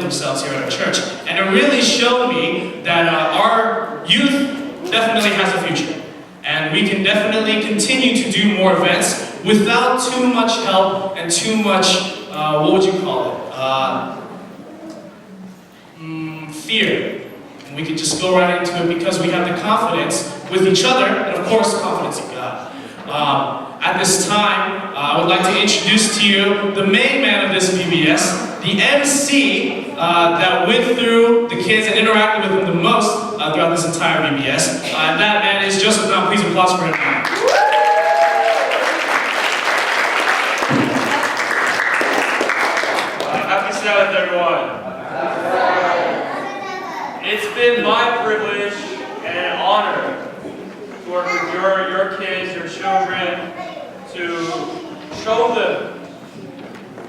themselves here at our church. And it really showed me that our youth definitely has a future. And we can definitely continue to do more events without too much help and too much, what would you call it? Fear. And we can just go right into it because we have the confidence with each other, and of course, confidence in God. At this time, I would like to introduce to you the main man of this VBS, the MC that went through the kids and interacted with them the most throughout this entire VBS. And that man is Joseph. Now, please applause for him. Happy Sabbath, everyone. It's been my privilege and an honor to work with your kids, your children, to show them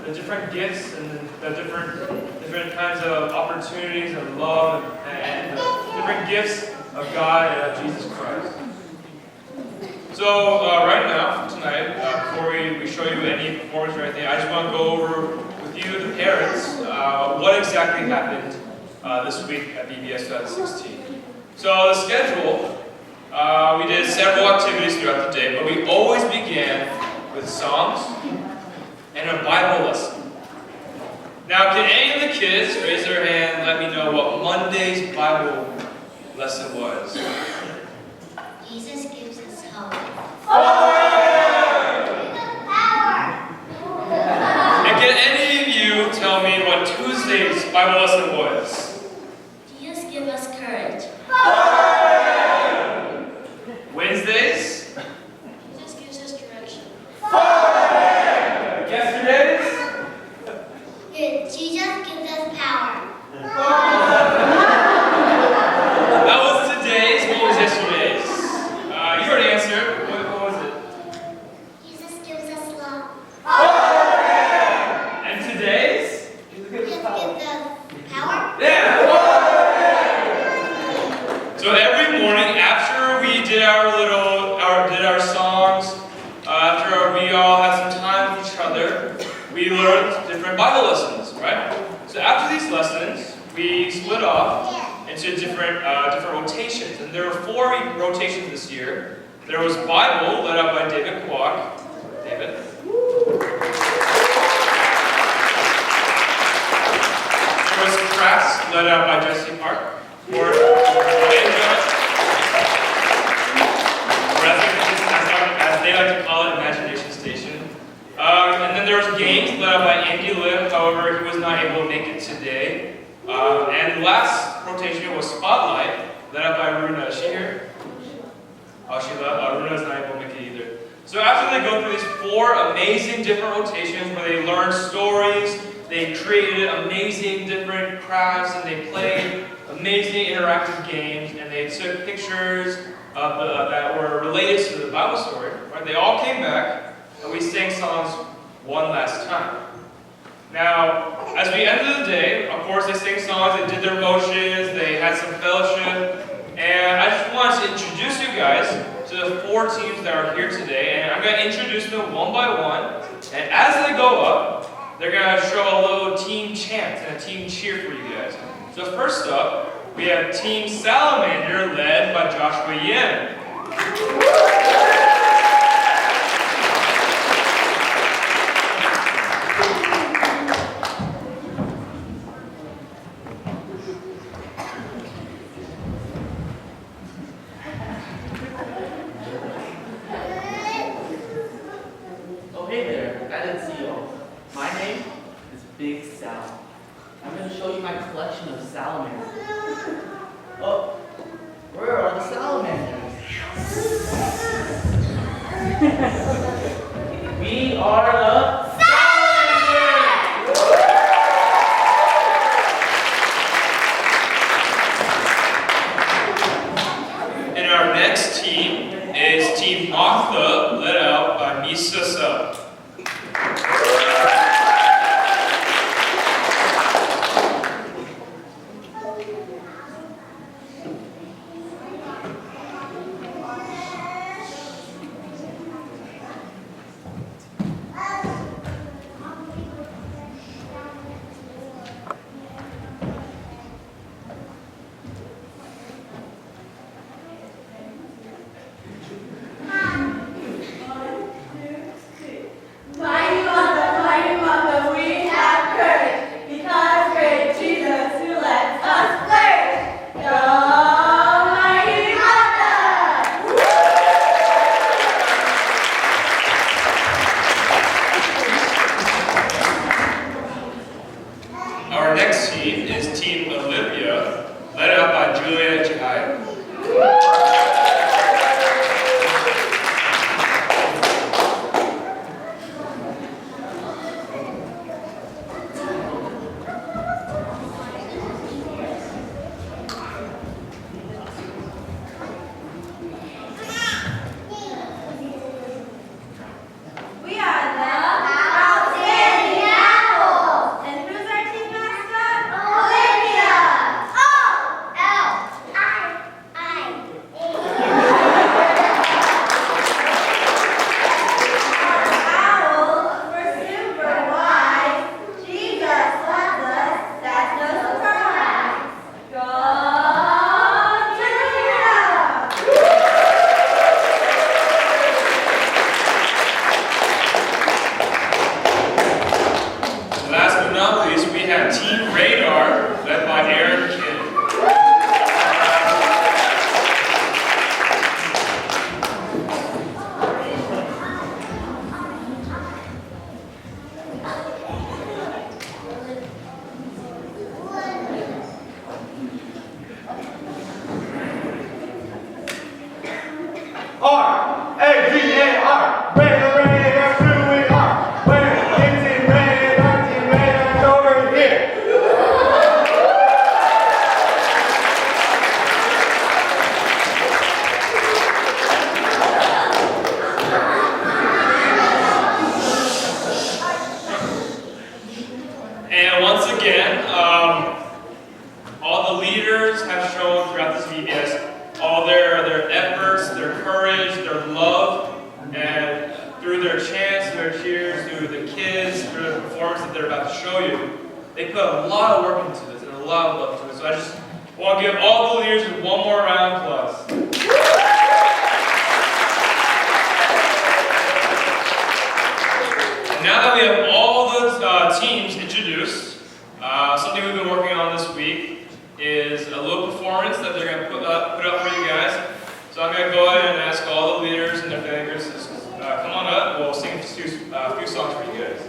the different gifts and the different kinds of opportunities of love and the different gifts of God and of Jesus Christ. So right now, tonight, before we show you any performance or anything, I just want to go over with you, the parents, what exactly happened this week at VBS 2016. So the schedule, we did several activities throughout the day, but we always began with songs and a Bible lesson. Now, can any of the kids raise their hand and let me know what Monday's Bible lesson was? Jesus gives us hope. And can any of you tell me what Tuesday's Bible lesson was? Jesus gives us courage. Wednesdays? Jesus gives us direction. Yesterday's? Jesus gives us power. That was today's. What was yesterday's? You already answered. What was it? Jesus gives us love. And today's? Jesus gives us power. Yeah! So every morning after we did our songs, after we all had some time with each other, we learned different Bible lessons, right? So after these lessons, we split off into different rotations, and there were 4 rotations this year. There was Bible, led up by David Kwok. David. There was Crafts, led out by Jesse Park. Or as they like to call it, Imagination Station. And then there was Games, led out by Andy Lim. However, he was not able to make it today. And last rotation was Spotlight, led out by Runa. Is she here? Oh, she left. Runa's not able to make it either. So after they go through these 4 amazing different rotations where they learned stories, they created amazing different crafts, and they played amazing interactive games, and they took pictures that were related to the Bible story. Right? They all came back, and we sang songs one last time. Now, as we ended the day, of course, they sang songs, they did their motions, they had some fellowship, and I just wanted to introduce you guys to the 4 teams that are here today, and I'm going to introduce them one by one, and as they go up, they're going to show a little team chant and a team cheer for you guys. So first up, we have Team Salamander, led by Joshua Yin. Oh, hey there. I didn't see y'all. My name is Big Sal. I'm going to show you my collection of salamanders. Oh, where are the salamanders? We are the salamanders! And our next team is Team Martha, led out by Misa Sub. Our next team is Team Olivia, led out by Julia Chihai. We are the Outstanding Apples. And who's our team mascot? Olivia. Owls were super wise. Jesus loves us. That's no surprise. Go Julia. Last but not least, we have Team Radar, led by Aaron Kidd. R-A-D-A-R, Radar, Radar, who we are. Where is it, Radar, Team Radar, over here. And once again, all the leaders have shown throughout this VBS all their efforts, their courage, their love, and through their chants, their cheers, through the kids, through the performance that they're about to show you, they put a lot of work into this and a lot of love to it. So I just want to give all the leaders one more round of applause. And now that we have all the teams introduced, something we've been working on this week is a little performance that they're going to put up for you guys. So I'm going to go ahead and ask all the leaders and their fingers to come on up. We'll sing a few songs for you guys.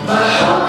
My hope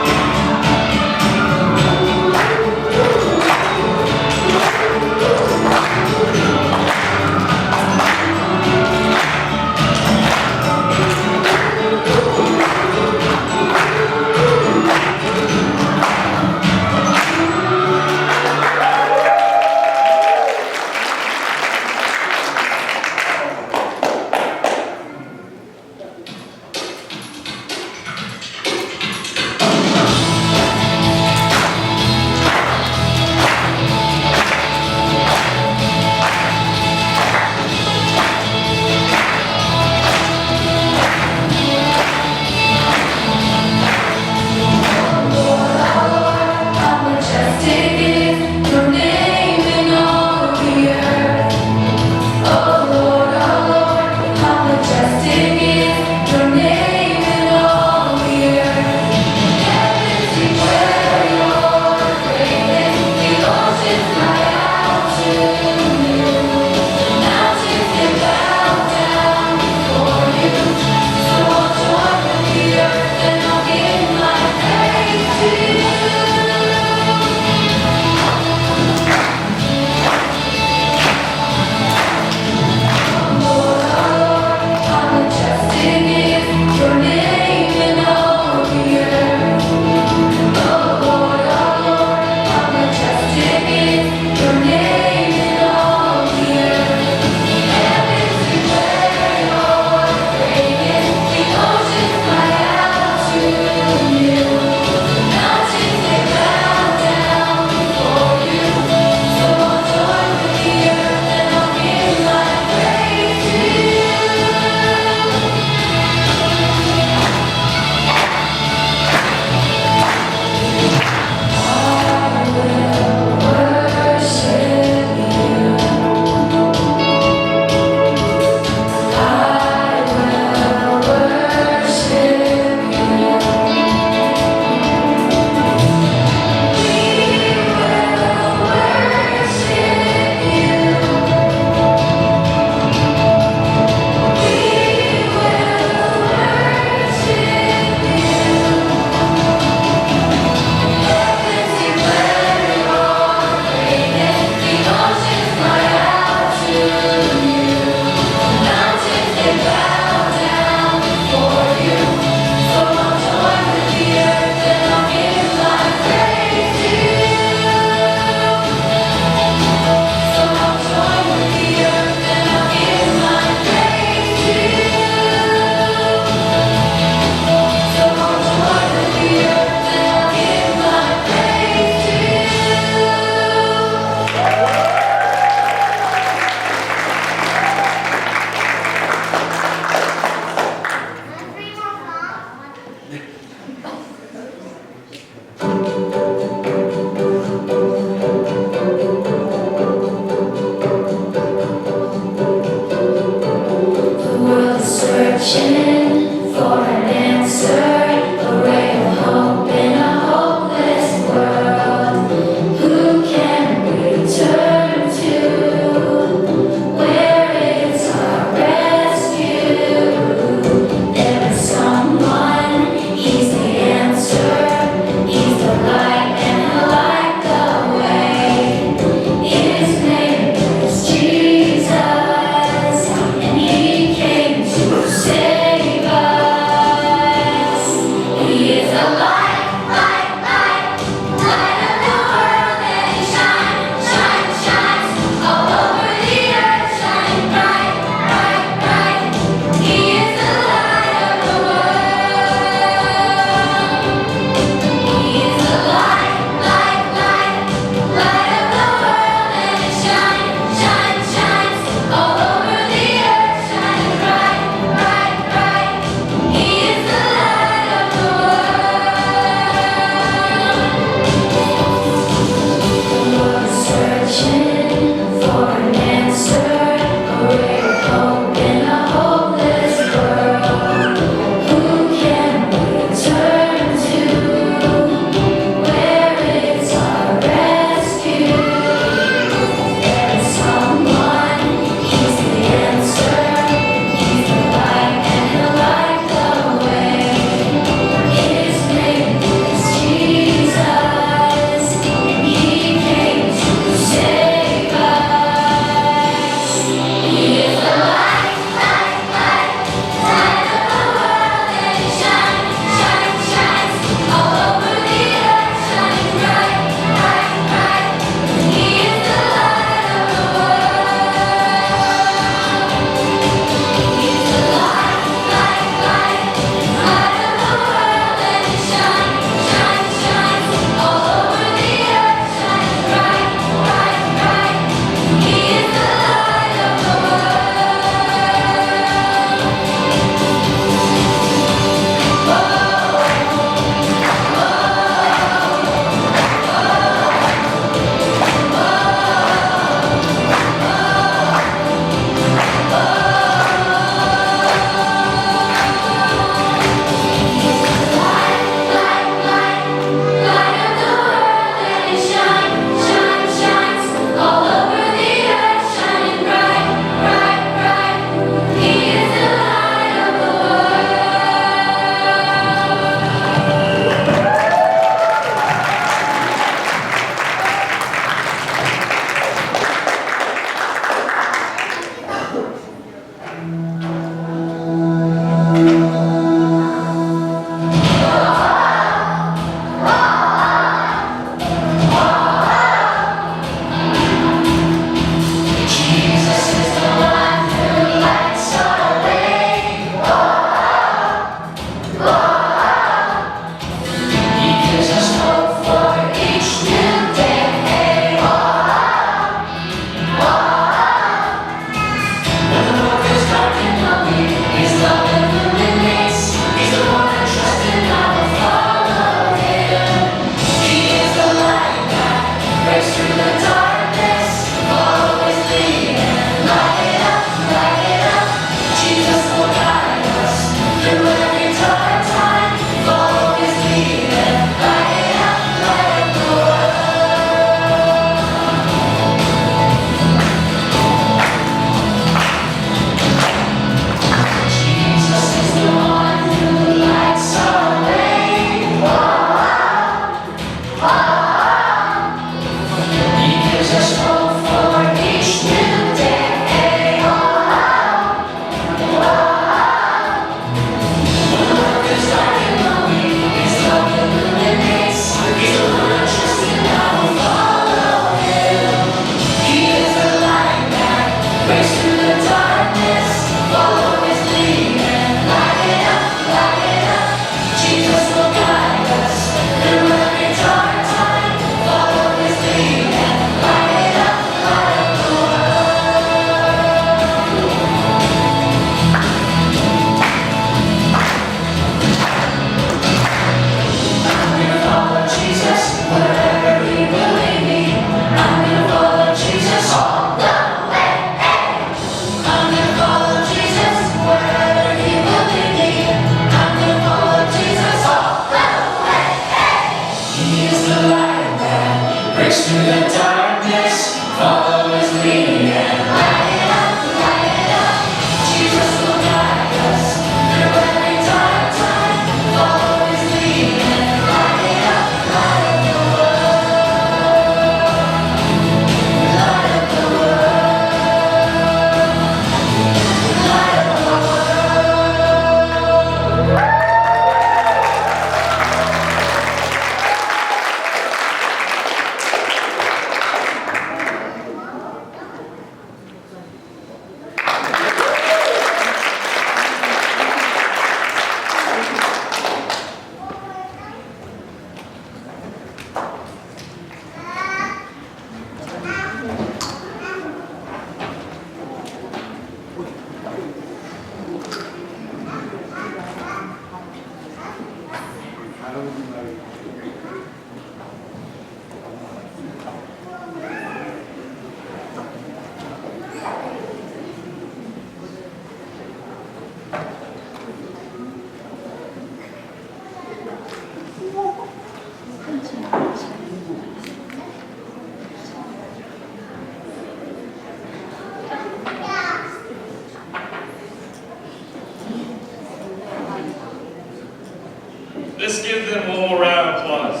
Let's give them one more round of applause.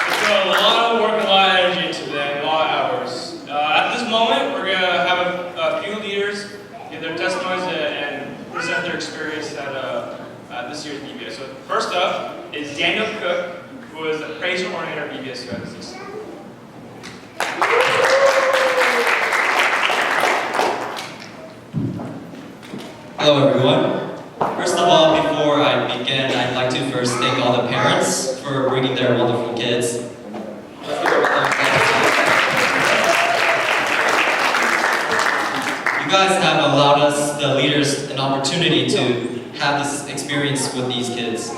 It's a lot of work, a lot of energy today, a lot of hours. At this moment, we're going to have a few leaders give their testimonies and present their experience at this year's VBS. So first up is Daniel Cook, who is the praise coordinator at VBS Presentation. Hello everyone. First of all, before I begin, I'd like to first thank all the parents for bringing their wonderful kids. Let's give a round of applause. You guys have allowed us, the leaders, an opportunity to have this experience with these kids.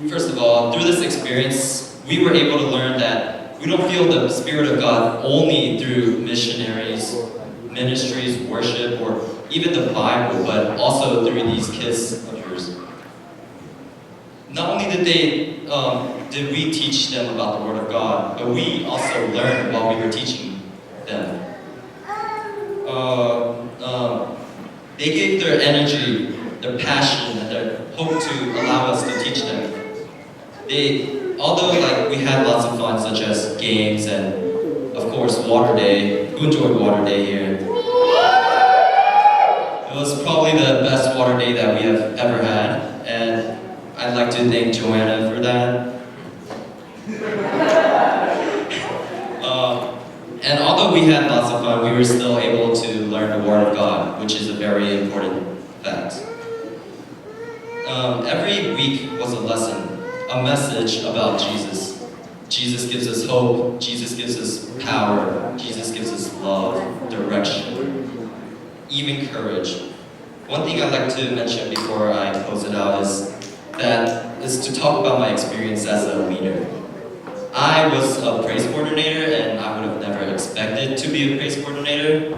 First of all, through this experience, we were able to learn that we don't feel the Spirit of God only through missionaries, ministries, worship, or even the Bible, but also through these kids of yours. Not only did we teach them about the Word of God, but we also learned while we were teaching them. They gave their energy, their passion, and their hope to allow us to teach them. Although we had lots of fun, such as games and, of course, Water Day. Who enjoyed Water Day here? It was probably the best Water Day that we have ever had, and I'd like to thank Joanna for that. And although we had lots of fun, we were still able to learn the Word of God, which is a very important fact. Every week was a lesson, a message about Jesus. Jesus gives us hope, Jesus gives us power, Jesus gives us love, direction, even courage. One thing I'd like to mention before I close it out is to talk about my experience as a leader. I was a praise coordinator and I would have never expected to be a praise coordinator.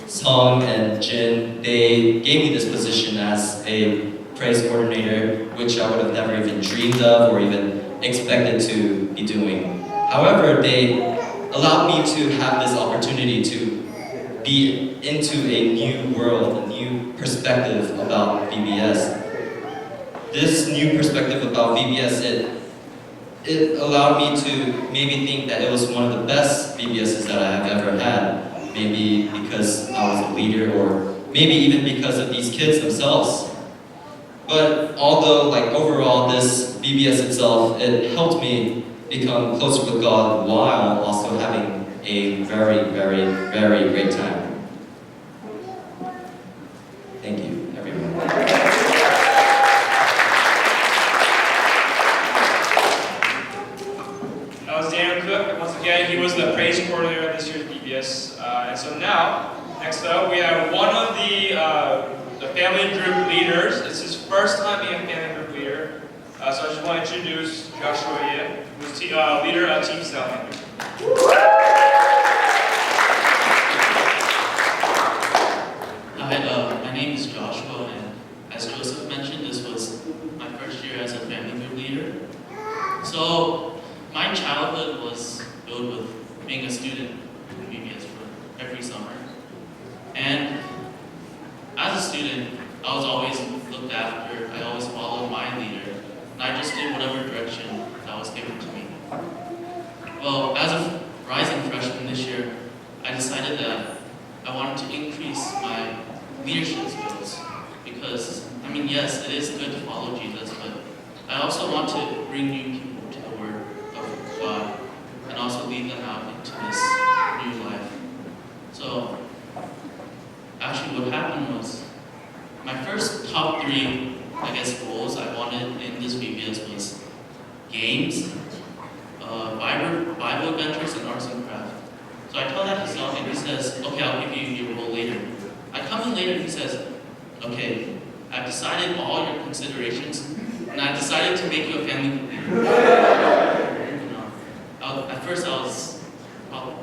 Song and Jin, they gave me this position as a praise coordinator, which I would have never even dreamed of or even expected to be doing. However, they allowed me to have this opportunity to be into a new world, a new perspective about VBS. This new perspective about VBS, it allowed me to maybe think that it was one of the best VBSs that I have ever had. Maybe because I was a leader, or maybe even because of these kids themselves. But although overall this VBS itself, it helped me become closer with God while also having a very, very, very great time. Thank you, everyone. That was Daniel Cook. Once again, he was the praise coordinator of this year's VBS. And so now, next up, we have one of the family group leaders. It's his first time being a family group leader. So I just want to introduce Joshua Yeh, who's leader of Team Salamander. Hi, my name is Joshua, and as Joseph mentioned, this was my first year as a family group leader. So, my childhood was filled with being a student in VBS for every summer. And as a student, I was always looked after, I always followed my leader, and I just did whatever direction that was given to me. Well, as a rising freshman this year, I decided that I wanted to increase my leadership skills because, I mean, yes, it is good to follow Jesus, but I also want to bring new people to the Word of God and also lead them out into this new life. So, actually what happened was, my first top 3, I guess, goals I wanted in this VBS was games, Bible adventures, and arts and crafts. So I tell that to Sal, and he says, okay, I'll give you your role later. I come in later, and he says, okay, I've decided all your considerations, and I decided to make you a family leader. At first I was probably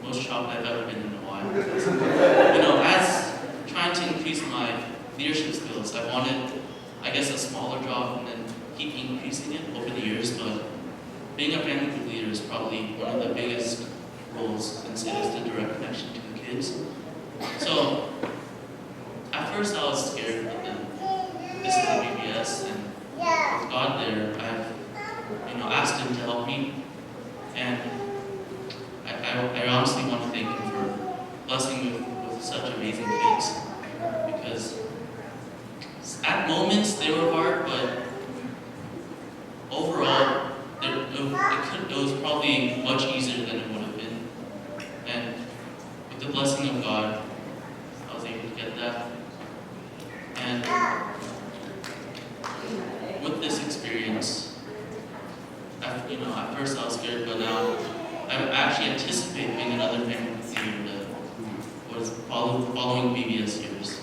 the most shocked I've ever been in a while. As trying to increase my leadership skills, I wanted, I guess, a smaller job and then keep increasing it over the years, but being a family group leader is probably one of the biggest roles since it is the direct connection to the kids. So, at first I was scared, but then this is a VBS, and with God there, I've asked Him to help me, and I honestly want to thank Him for blessing me with such amazing kids, because at moments they were hard, but overall it was probably much easier than it would have been. And with the blessing of God, I was able to get that. And with this experience, at first I was scared, but now I actually anticipate being another family leader that was following VBS years.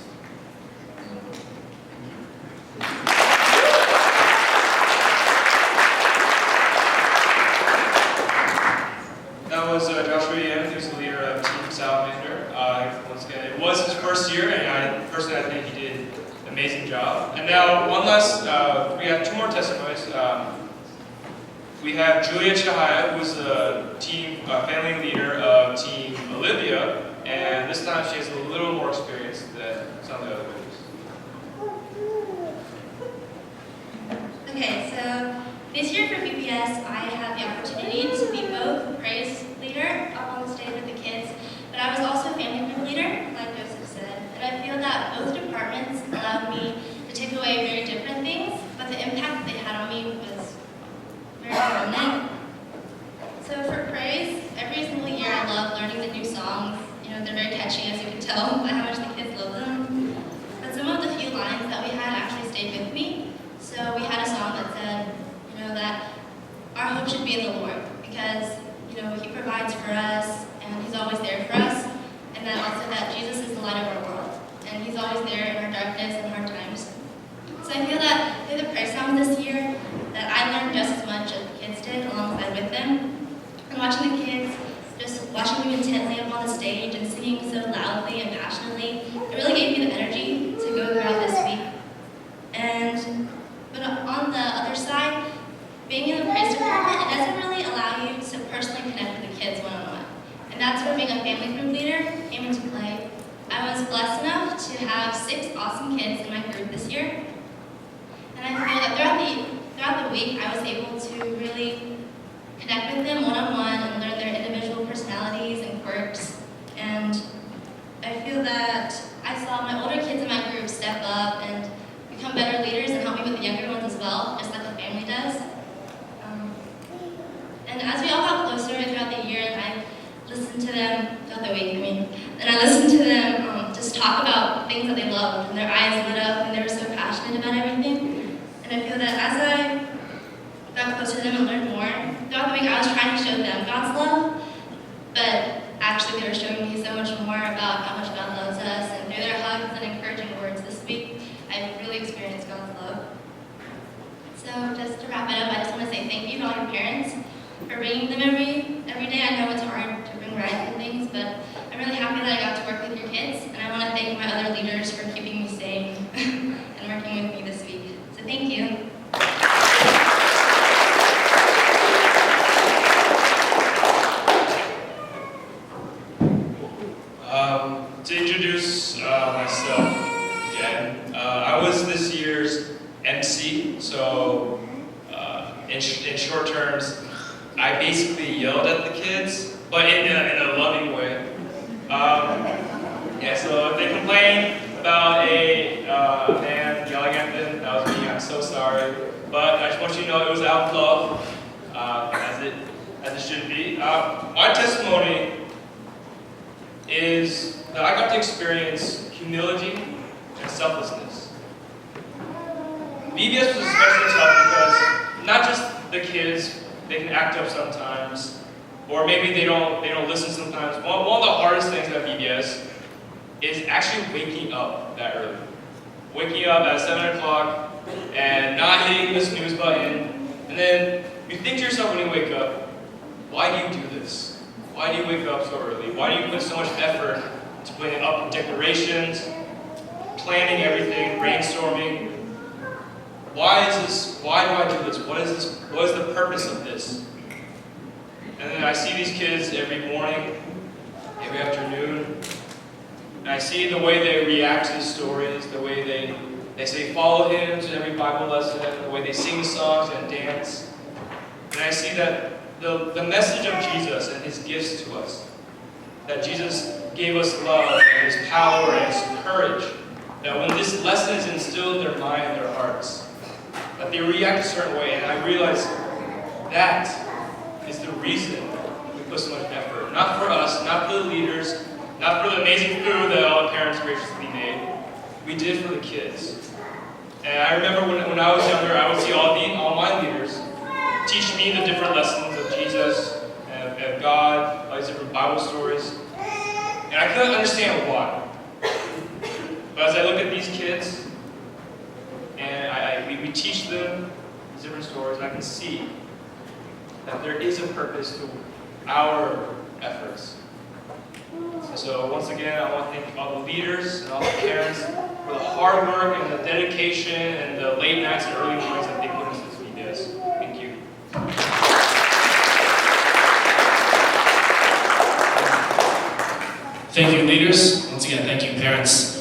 That was Joshua Yeh, who's the leader of Team Salamander. Once again, it was his first year, and personally I think he did an amazing job. And now, one last, we have 2 more testimonies. We have Julia Chahaya, who's the family leader of Team Olivia, and this time she has a little more experience than some of the other leaders. Okay, so this year for VBS, I had the opportunity to be both praise leader up on the stage with the kids, but I was also family group leader, like Joseph said. And I feel that both departments allowed me to take away very different things, but the impact that they had on me was very permanent. So for praise, every single year I love learning the new songs. They're very catchy, as you can tell by how much the kids love them. But some of the few lines that we had actually stayed with me. So we had a song that said, that our hope should be in the Lord, because, He provides for us, and He's always there for us, and that also that Jesus is the light of our world, and He's always there in our darkness and hard times. So I feel that through the prayer song this year, that I learned just as much as the kids did alongside with them. And watching the kids, just watching them intently up on the stage and singing so loudly and passionately, it really gave me the energy to go throughout this week. But on the other side, being in the praise department, it doesn't really allow you to personally connect with the kids one-on-one. And that's where being a family group leader came into play. I was blessed enough to have 6 awesome kids in my group this year. And I feel that throughout the week, I was able to really connect with them one-on-one and learn their individual personalities and quirks. And I feel that I saw my older kids in my group step up and become better leaders and help me with the younger ones as well, just like the family does. things that they loved, and their eyes lit up, and they were so passionate about everything. And I feel that as I got closer to them and learned more, throughout the week I was trying to show them God's love, but actually they were showing me so much more about how much God loves us, and through their hugs and encouraging words this week, I've really experienced God's love. So just to wrap it up, I just want to say thank you to all your parents for bringing them every day. I know it's hard to bring rides and things, but I'm really happy that I got to work with your kids, and I want to thank my other leaders for keeping me sane and working with me this week. So thank you. To introduce myself again, I was this year's MC, so in short terms, I basically yelled at the kids, but in a loving way. Yeah, so if they complain about a man yelling at them, that was me, I'm so sorry. But I just want you to know it was out of love, as it should be. My testimony is that I got to experience humility and selflessness. VBS was especially tough because not just the kids, they can act up sometimes, or maybe they don't listen sometimes. One of the hardest things at VBS is actually waking up that early. Waking up at 7 o'clock and not hitting the snooze button, and then you think to yourself when you wake up, why do you do this? Why do you wake up so early? Why do you put so much effort to putting up decorations, planning everything, brainstorming? Why is this? Why do I do this? What is this? What is the purpose of this? And then I see these kids every morning, every afternoon, and I see the way they react to the stories, the way they say follow hymns in every Bible lesson, the way they sing songs and dance. And I see that the message of Jesus and his gifts to us, that Jesus gave us love and his power and his courage, that when this lesson is instilled in their mind and their hearts, that they react a certain way. And I realize that is the reason we put so much effort. Not for us, not for the leaders, not for the amazing food that all the parents graciously made. We did it for the kids. And I remember when I was younger, I would see all my leaders teach me the different lessons of Jesus and God, all these different Bible stories. And I couldn't understand why. But as I look at these kids, and we teach them these different stories, I can see that there is a purpose to our efforts. And so once again, I want to thank all the leaders and all the parents for the hard work and the dedication and the late nights and early mornings that they put into this VBS. Thank you. Thank you, leaders. Once again, thank you, parents.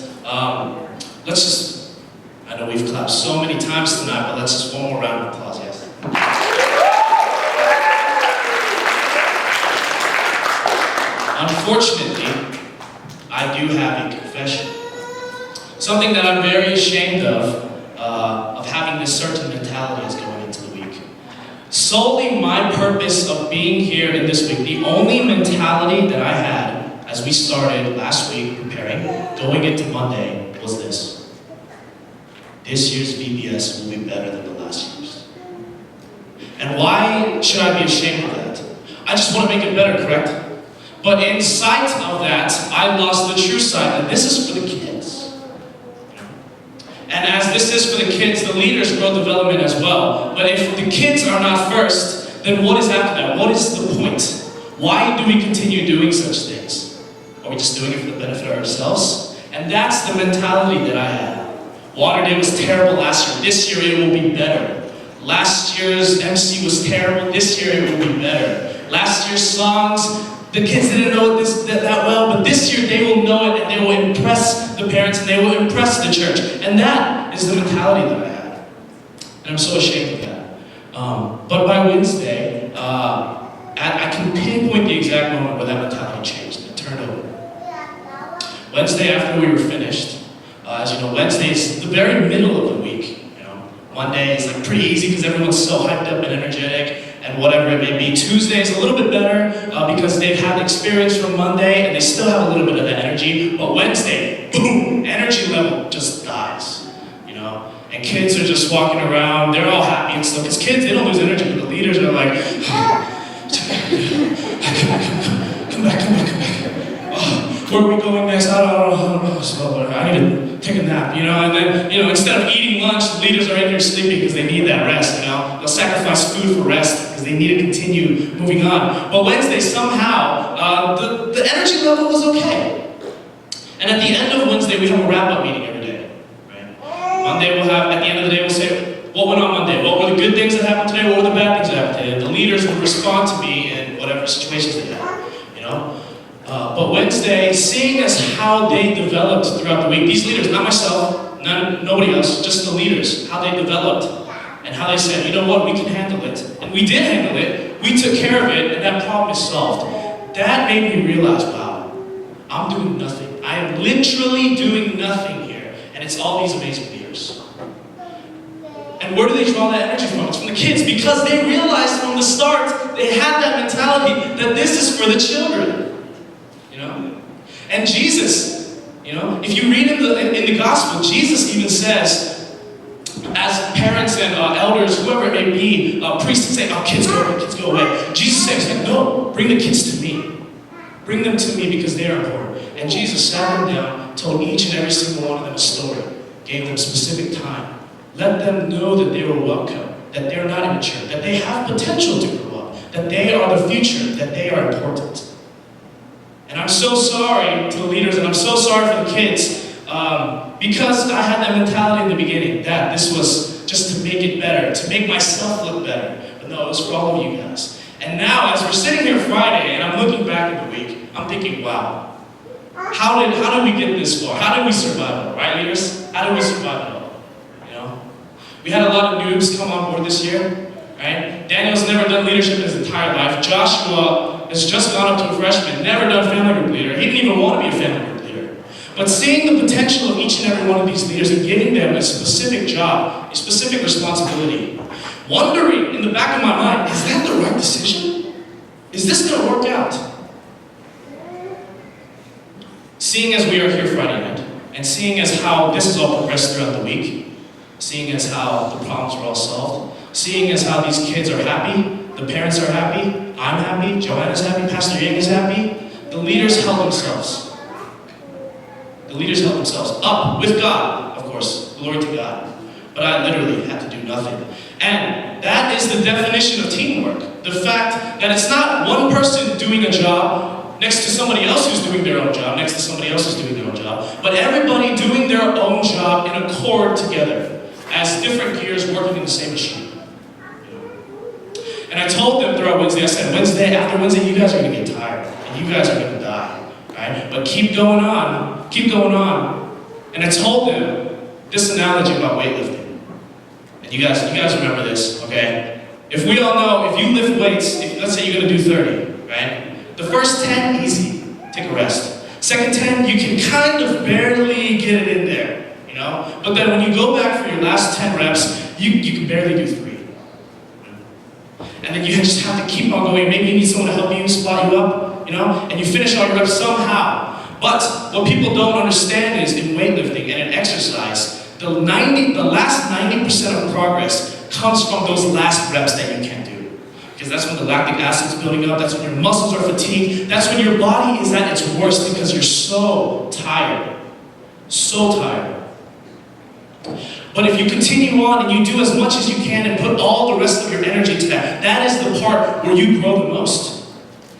I know we've clapped so many times tonight, but let's just one more round of applause, yes. Unfortunately, I do have a confession. Something that I'm very ashamed of having this certain mentality as going into the week. Solely my purpose of being here in this week, the only mentality that I had as we started last week preparing, going into Monday, was this. This year's VBS will be better than the last year's. And why should I be ashamed of that? I just want to make it better, correct? But in sight of that, I lost the true sight that this is for the kids. And as this is for the kids, the leaders grow development as well. But if the kids are not first, then what is after that? What is the point? Why do we continue doing such things? Are we just doing it for the benefit of ourselves? And that's the mentality that I had. Water Day was terrible last year. This year it will be better. Last year's MC was terrible. This year it will be better. Last year's songs, the kids didn't know it that well, but this year they will know it and they will impress the parents and they will impress the church. And that is the mentality that I had. And I'm so ashamed of that. But by Wednesday, I can pinpoint the exact moment where that mentality changed. It turned over. Wednesday after we were finished, as you know, Wednesday is the very middle of the week. Monday is like pretty easy because everyone's so hyped up and energetic and whatever it may be. Tuesday is a little bit better because they've had experience from Monday and they still have a little bit of that energy. But Wednesday, boom, energy level just dies, you know? And kids are just walking around, they're all happy and stuff, because kids, they don't lose energy, but the leaders are like, come back. Oh, where are we going next? I don't know. So I need to take a nap, you know? And then, you know, instead of eating lunch, the leaders are in here sleeping because they need that rest, you know? They'll sacrifice food for rest because they need to continue moving on. But Wednesday, somehow, the energy level was okay. And at the end of Wednesday, we have a wrap-up meeting every day, right? Monday, at the end of the day, we'll say, what went on Monday? What were the good things that happened today? What were the bad things that happened today? The leaders would respond to me in whatever situations they had, you know? But Wednesday, seeing as how they developed throughout the week, these leaders, not myself, nobody else, just the leaders, how they developed and how they said, you know what, we can handle it. And we did handle it, we took care of it, and that problem is solved. That made me realize, wow, I'm doing nothing. I am literally doing nothing here. And it's all these amazing leaders. And where do they draw that energy from? It's from the kids, because they realized from the start, they had that mentality that this is for the children. You know? And Jesus, you know, if you read in the gospel, Jesus even says, as parents and elders, whoever it may be, priests say, oh, kids go away. Jesus says, no, bring the kids to me. Bring them to me because they are important. And Jesus sat them down, told each and every single one of them a story, gave them specific time, let them know that they were welcome, that they're not immature, that they have potential to grow up, that they are the future, that they are important. And I'm so sorry to the leaders, and I'm so sorry for the kids, because I had that mentality in the beginning, that this was just to make it better, to make myself look better. But no, it was for all of you guys. And now, as we're sitting here Friday, and I'm looking back at the week, I'm thinking, wow, how did we get this far? How did we survive it all, right, leaders? How did we survive it all? You know? We had a lot of noobs come on board this year, right? Daniel's never done leadership in his entire life. Joshua has just gone up to a freshman, never done family group leader. He didn't even want to be a family group leader. But seeing the potential of each and every one of these leaders and giving them a specific job, a specific responsibility, wondering in the back of my mind, is that the right decision? Is this going to work out? Seeing as we are here Friday night, and seeing as how this has all progressed throughout the week, seeing as how the problems are all solved, seeing as how these kids are happy, the parents are happy, I'm happy, Joanna's happy, Pastor Yang is happy, the leaders held themselves. The leaders held themselves up with God, of course, glory to God. But I literally had to do nothing. And that is the definition of teamwork. The fact that it's not one person doing a job next to somebody else who's doing their own job, next to somebody else who's doing their own job, but everybody doing their own job in accord together, as different gears working in the same machine. And I told them throughout Wednesday, I said, after Wednesday, you guys are going to get tired, and you guys are going to die, right? But keep going on, keep going on. And I told them this analogy about weightlifting. And you guys remember this, okay? If we all know, if you lift weights, let's say you're going to do 30, right? The first 10, easy, take a rest. Second 10, you can kind of barely get it in there, you know? But then when you go back for your last 10 reps, you can barely do 3. And then you just have to keep on going. Maybe you need someone to help you, spot you up, you know? And you finish all your reps somehow. But what people don't understand is in weightlifting and in exercise, the last 90% of progress comes from those last reps that you can't do. Because that's when the lactic acid's building up, that's when your muscles are fatigued, that's when your body is at its worst because you're so tired. So tired. But if you continue on and you do as much as you can and put all the rest of your energy to that, that is the part where you grow the most.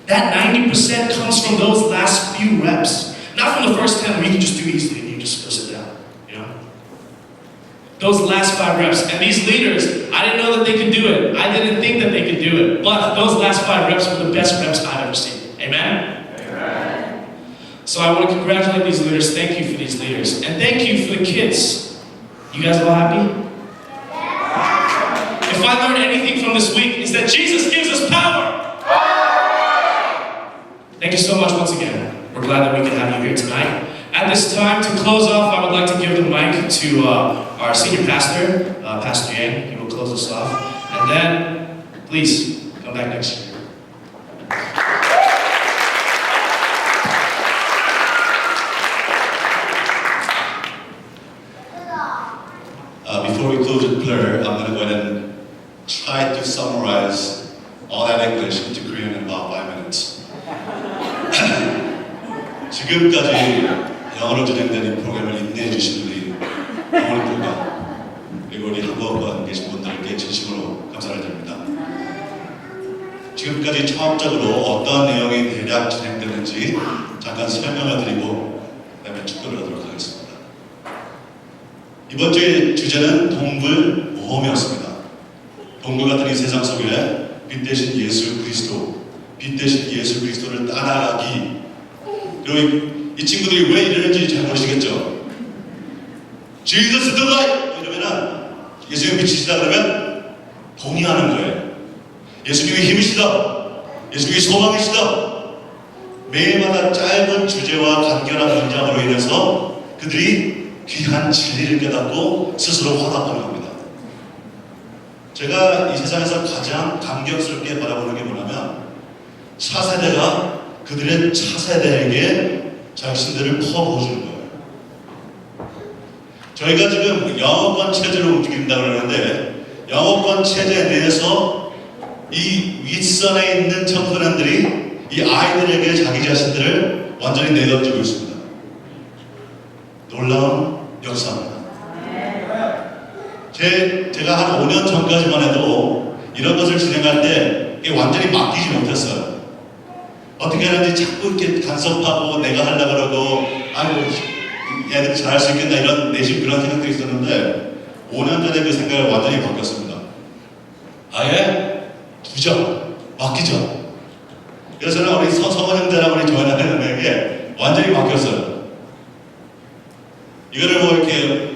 That 90% comes from those last few reps. Not from the first 10 where you can just do easily and you just go sit down, you know? Those last 5 reps. And these leaders, I didn't know that they could do it. I didn't think that they could do it. But those last 5 reps were the best reps I've ever seen. Amen? Amen. So I want to congratulate these leaders. Thank you for these leaders. And thank you for the kids. You guys all happy? If I learned anything from this week, is that Jesus gives us power. Thank you so much once again. We're glad that we could have you here tonight. At this time, to close off, I would like to give the mic to our senior pastor, Pastor Yang. He will close us off. And then, please, come back next year. all that English into Korean in about 5 minutes. 지금까지 영어로 진행된 이 프로그램을 인내해 주신 우리 어머님들과 그리고 우리 한국어권 계신 분들께 진심으로 감사를 드립니다. 지금까지 처음적으로 어떤 내용이 대략 진행되는지 잠깐 설명을 드리고 그다음에 축도를 하도록 하겠습니다. 이번 주의 주제는 동물 모험이었습니다. 동물 같은 이 세상 속에 빛 대신 예수 그리스도, 빛 대신 예수 그리스도를 따라가기. 그리고 이 친구들이 왜 이러는지 잘 모르시겠죠? Jesus is the light! 이러면은 예수님이 빛이시다 그러면 동의하는 거예요. 예수님이 힘이시다. 예수님이 소망이시다. 매일마다 짧은 주제와 간결한 문장으로 인해서 그들이 귀한 진리를 깨닫고 스스로 화답하는 겁니다. 제가 이 세상에서 가장 감격스럽게 바라보는 게 뭐냐면 차세대가 그들의 차세대에게 자신들을 퍼부어주는 거예요. 저희가 지금 영어권 체제로 움직인다고 그러는데 영어권 체제 내에서 이 윗선에 있는 청소년들이 이 아이들에게 자기 자신들을 완전히 내던지고 있습니다. 놀라운 역사입니다. 제가 한 5년 전까지만 해도 이런 것을 진행할 때 이게 완전히 맡기지 못했어요. 어떻게 하는지 자꾸 이렇게 간섭하고 내가 하려고 그러고 아이고 애들이 잘할 수 있겠나 이런 내심 그런 생각도 있었는데 5년 전에 그 생각을 완전히 바뀌었습니다. 아예 두죠. 맡기죠. 그래서 저는 우리 서성원 형제랑 우리 조연아 형님에게 완전히 바뀌었어요. 이거를 뭐 이렇게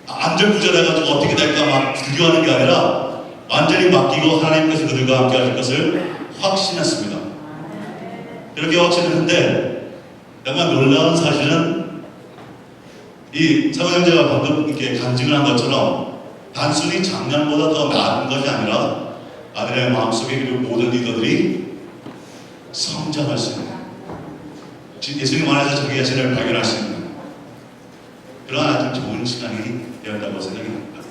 안절부절해가지고 어떻게 될까 막 비교하는 게 아니라 완전히 맡기고 하나님께서 그들과 함께 하실 것을 확신했습니다. 그렇게 확신했는데 정말 놀라운 사실은 이 서원 형제가 방금 이렇게 간증을 한 것처럼 단순히 작년보다 더 나은 것이 아니라 아들의 마음속에 그리고 모든 리더들이 성장할 수 있는 예수님 안에서 자기 자신을 발견할 수 있는 그런 아주 좋은 시간이 되었다고 생각이 납니다.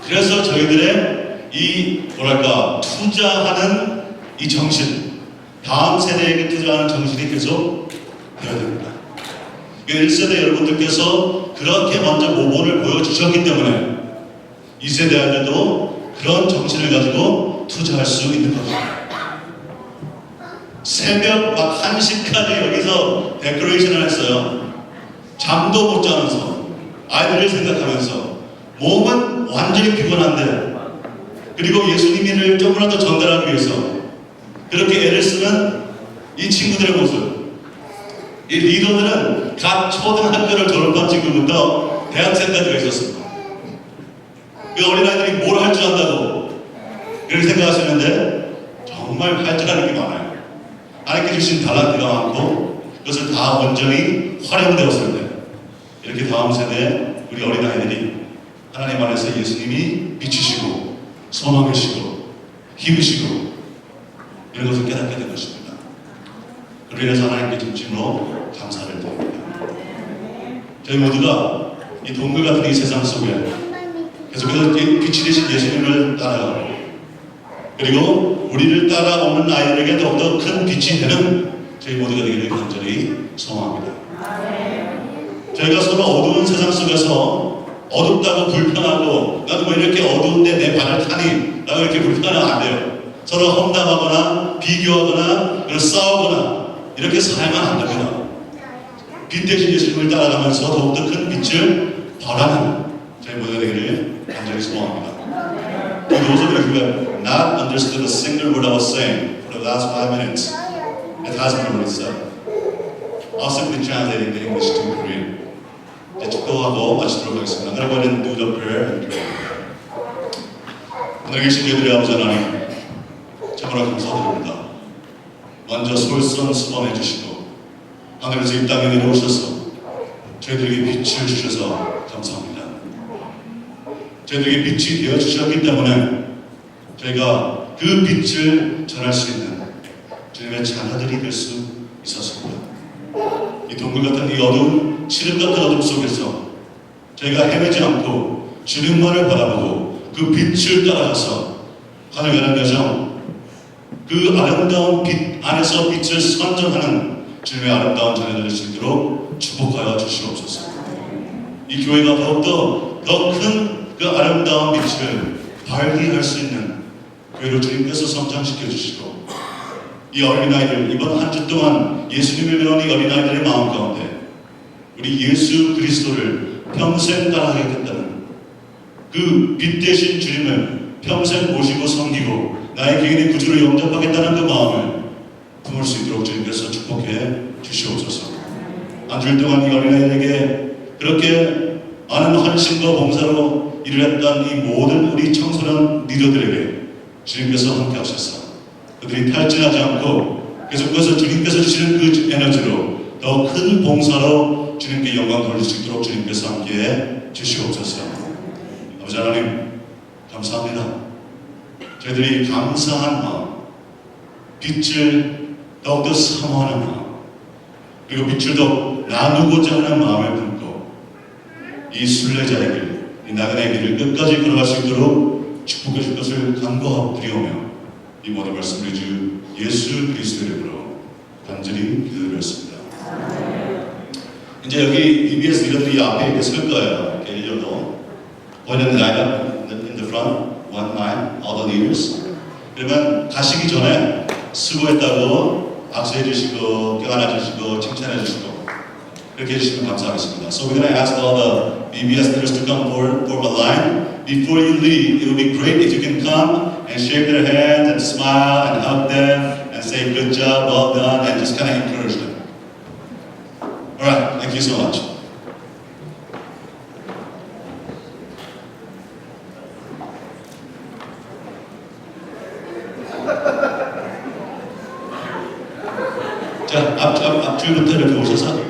그래서 저희들의 이 뭐랄까 투자하는 이 정신, 다음 세대에게 투자하는 정신이 계속 되어야 됩니다. 1세대 여러분들께서 그렇게 먼저 모범을 보여주셨기 때문에 2세대한테도 그런 정신을 가지고 투자할 수 있는 겁니다. 새벽 막 1시까지 여기서 데코레이션을 했어요. 잠도 못 자면서 아이들을 생각하면서 몸은 완전히 피곤한데 그리고 예수님을 조금이라도 전달하기 위해서 그렇게 애를 쓰는 이 친구들의 모습, 이 리더들은 각 초등학교를 졸업한 친구부터 대학생까지가 있었습니다. 그 어린아이들이 뭘 할 줄 안다고 그렇게 생각하시는데 정말 할 줄 아는 게 많아요. 하나님께 주신 달란트가 많고 그것을 다 온전히 활용되었을 때 이렇게 다음 세대 우리 어린아이들이 하나님 안에서 예수님이 빛이시고 소망이시고 힘이시고 이런 것을 깨닫게 된 것입니다. 그로 인해서 하나님께 진심으로 감사를 드립니다. 저희 모두가 이 동물 같은 이 세상 속에 계속해서 빛이 되신 예수님을 따라가고 그리고 우리를 따라오는 아이들에게 더욱더 큰 빛이 되는 저희 모두가 되기를 간절히 소망합니다. 저희가 서로 어두운 세상 속에서 어둡다고 불편하고 나도 왜 이렇게 어두운데 내 발을 타니 나도 이렇게 불편하면 안 돼요. 서로 험담하거나 비교하거나 싸우거나 이렇게 살면 안 됩니다. 빛 대신 예수님을 따라가면서 더욱더 큰 빛을 발하는 저희 모두가 되기를 간절히 소망합니다. For those of you who have not understood a single word I was saying for the last 5 minutes, it hasn't been what it said. I'll simply translate it in English to Korean. 이제 축도하고 마치도록 하겠습니다. I'm going to go ahead and do the prayer and pray. 오늘 계신 저희들의 아버지 하나님, 정말 감사드립니다. 먼저 솔선수범해 주시고 하늘에서 이 땅에 내려오셔서 저희들에게 빛을 주셔서 감사합니다. 저희들에게 빛이 되어 주셨기 때문에 저희가 그 빛을 전할 수 있는 주님의 자녀들이 될 수 있었습니다. 이 동굴 같은 이 어두운 칠흑 같은 어둠 속에서 저희가 헤매지 않고 주님만을 바라보고 그 빛을 따라가서 가져가는 과정, 그 아름다운 빛 안에서 빛을 선전하는 주님의 아름다운 자녀들 될 수 있도록 축복하여 주시옵소서. 이 교회가 더욱더 더 큰 그 아름다운 빛을 발휘할 수 있는 교회로 주님께서 성장시켜 주시고, 이 어린아이들 이번 한 주 동안 예수님을 배운 이 어린아이들의 마음 가운데 우리 예수 그리스도를 평생 따라가겠다는 그 빛 대신 주님을 평생 모시고 섬기고 나의 개인의 구주로 영접하겠다는 그 마음을 품을 수 있도록 주님께서 축복해 주시옵소서. 한 주일 동안 이 어린아이들에게 그렇게 많은 헌신과 봉사로 일을 했던 이 모든 우리 청소년 리더들에게 주님께서 함께 하셔서 그들이 탈진하지 않고 계속해서 주님께서 주시는 그 에너지로 더 큰 봉사로 주님께 영광 돌릴 수 있도록 주님께서 함께해 주시옵소서. 아버지 하나님 감사합니다. 저희들이 감사한 마음, 빛을 더욱더 사모하는 마음, 그리고 빛을 더 나누고자 하는 마음을 품고 이 순례자의 길, 이 나그네의 길을 끝까지 걸어갈 수 있도록 축복해 줄 것을 간구하고 드리오며 이 모든 말씀을 주 예수 그리스도의 이름으로 간절히 기도드렸습니다. 이제 여기 VBS 리더들이 앞에 이렇게 설 거예요. 이렇게 이 정도. 보이는 라인업 in the front, 1 line, all the leaders. 그러면 가시기 전에 수고했다고 박수해 주시고 껴안아 주시고 칭찬해 주시고 그렇게 해주시면 감사하겠습니다. So we're going to ask all the VBS leaders to come forward, form a line. Before you leave, it would be great if you can come and shake their hands and smile and hug them and say good job, well done, and just kind of encourage them. All right, thank you so much. 자, 앞줄부터 이렇게 오셔서